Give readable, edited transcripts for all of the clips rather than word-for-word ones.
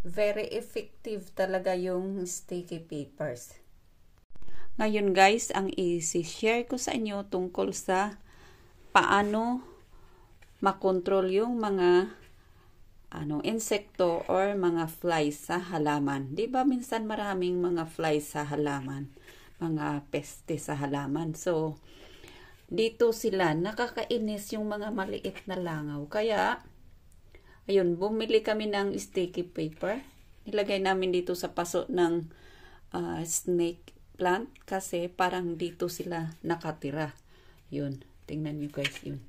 Very effective talaga yung sticky papers. Ngayon guys, ang i-share ko sa inyo tungkol sa paano makontrol yung mga insekto or mga flies sa halaman. 'Di ba minsan maraming mga flies sa halaman, mga peste sa halaman. So, dito sila nakakainis yung mga maliit na langaw. Kaya ayun, bumili kami ng sticky paper. Nilagay namin dito sa paso ng snake plant kasi parang dito sila nakatira. Yun, tingnan nyo guys, yun.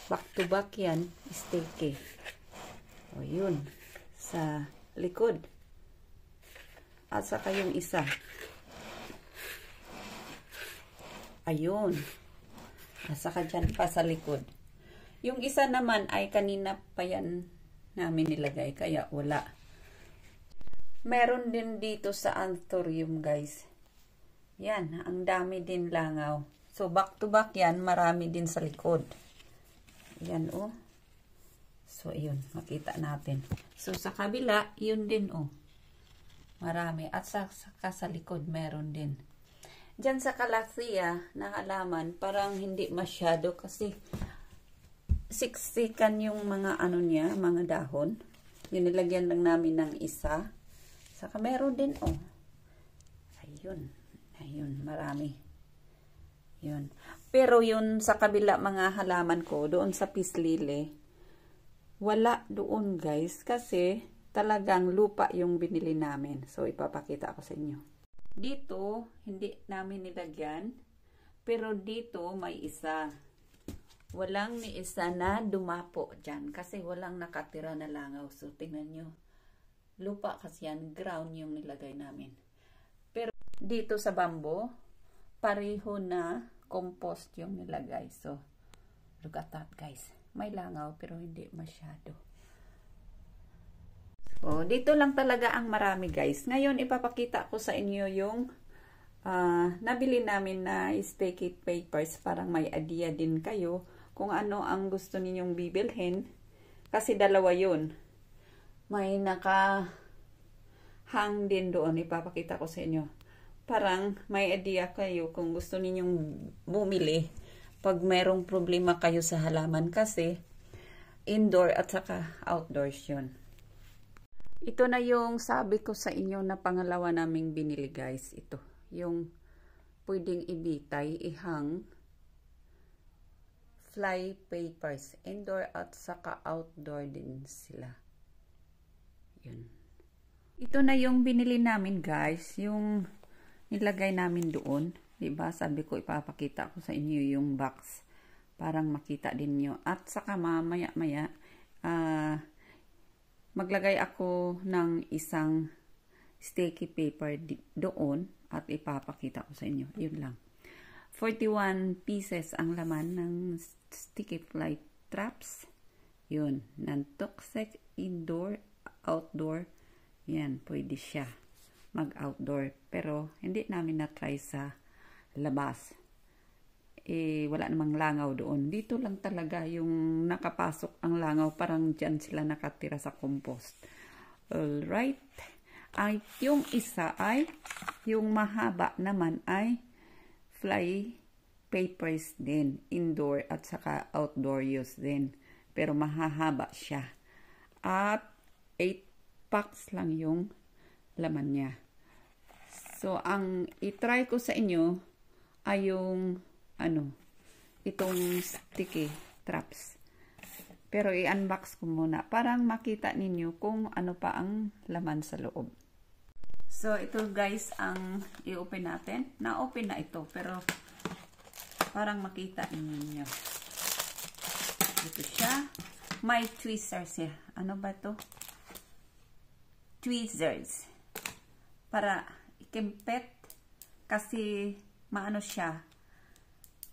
Back to back yan, sticky. O yun, sa likod. At saka yung isa. Ayun. At saka dyan pa sa likod. Yung isa naman ay kanina pa yan namin nilagay, kaya wala. Meron din dito sa anthurium guys. Yan, ang dami din langaw. So back to back yan, marami din sa likod. Yan oh. So ayun, makita natin. So sa kabila, yun din oh. Marami. At sa likod, meron din. Diyan sa calathea na halaman, parang hindi masyado kasi siksikan yung mga niya, mga dahon. Yun, nilagyan lang namin ng isa. Saka meron din, oh. Ayun. Ayun, marami. Yun. Pero yun sa kabila mga halaman ko, doon sa peace lily, wala doon guys. Kasi talagang lupa yung binili namin. So, ipapakita ko sa inyo. Dito, hindi namin nilagyan. Pero dito, may isa. Walang ni isa na dumapo dyan kasi walang nakatira na langaw. So, tingnan nyo. Lupa kasi yan, ground yung nilagay namin. Pero dito sa bamboo, pareho na compost yung nilagay. So, look at that guys. May langaw pero hindi masyado. So, dito lang talaga ang marami guys. Ngayon, ipapakita ko sa inyo yung nabili namin na sticky papers. Parang may idea din kayo kung ano ang gusto ninyong bibilhin. Kasi dalawa yun. May naka-hang din doon. Ipapakita ko sa inyo. Parang may idea kayo kung gusto ninyong bumili pag merong problema kayo sa halaman. Kasi indoor at saka outdoors yun. Ito na yung sabi ko sa inyo na pangalawa naming binili guys. Ito. Yung pwedeng ibitay, ihang fly papers. Indoor at saka outdoor din sila. Yun. Ito na yung binili namin guys. Yung nilagay namin doon. Diba? Sabi ko ipapakita ko sa inyo yung box. Parang makita din nyo. At saka mamaya-maya maglagay ako ng isang sticky paper doon. At ipapakita ko sa inyo. Yun lang. 41 pieces ang laman ng sticky fly traps. Yun. Non-toxic, indoor, outdoor. Yan. Pwede siya mag-outdoor. Pero, hindi namin na-try sa labas. Wala namang langaw doon. Dito lang talaga yung nakapasok ang langaw. Parang dyan sila nakatira sa compost. Alright. Ay, yung isa ay, yung mahaba naman ay fly papers din, indoor at saka outdoor use din. Pero mahahaba siya. At 8 packs lang yung laman niya. So, ang i-try ko sa inyo ay yung itong sticky traps. Pero i-unbox ko muna. Parang makita ninyo kung ano pa ang laman sa loob. So, ito guys ang i-open natin. Na-open na ito. Pero parang makita ninyo. Ito siya. May tweezers siya. Ano ba ito? Tweezers. Para ikimpet. Kasi maano siya.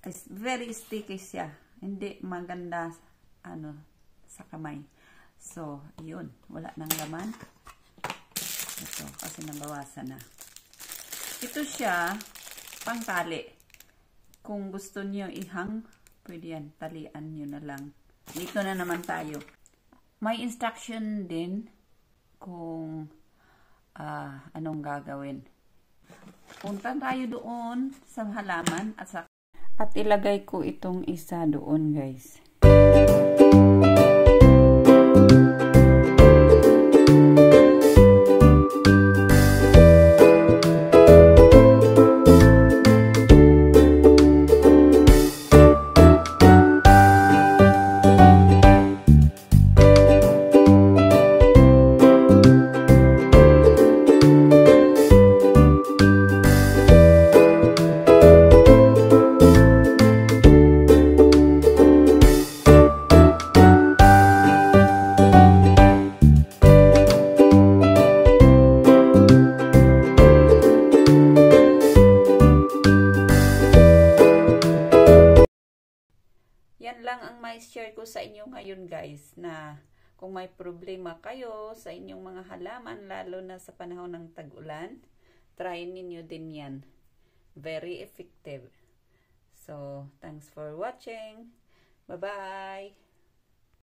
It's very sticky siya. Hindi maganda sa kamay. So, yun. Wala nang laman. Ito, kasi nabawasan na. Ito siya, pangtali. Kung gusto niyo ihang, pwede yan. Talian nyo na lang. Dito na naman tayo. May instruction din kung anong gagawin. Punta tayo doon sa halaman at ilagay ko itong isa doon, guys. Yan lang ang may share ko sa inyo ngayon, guys, na kung may problema kayo sa inyong mga halaman, lalo na sa panahon ng tag-ulan, try ninyo din yan. Very effective. So, thanks for watching. Bye-bye!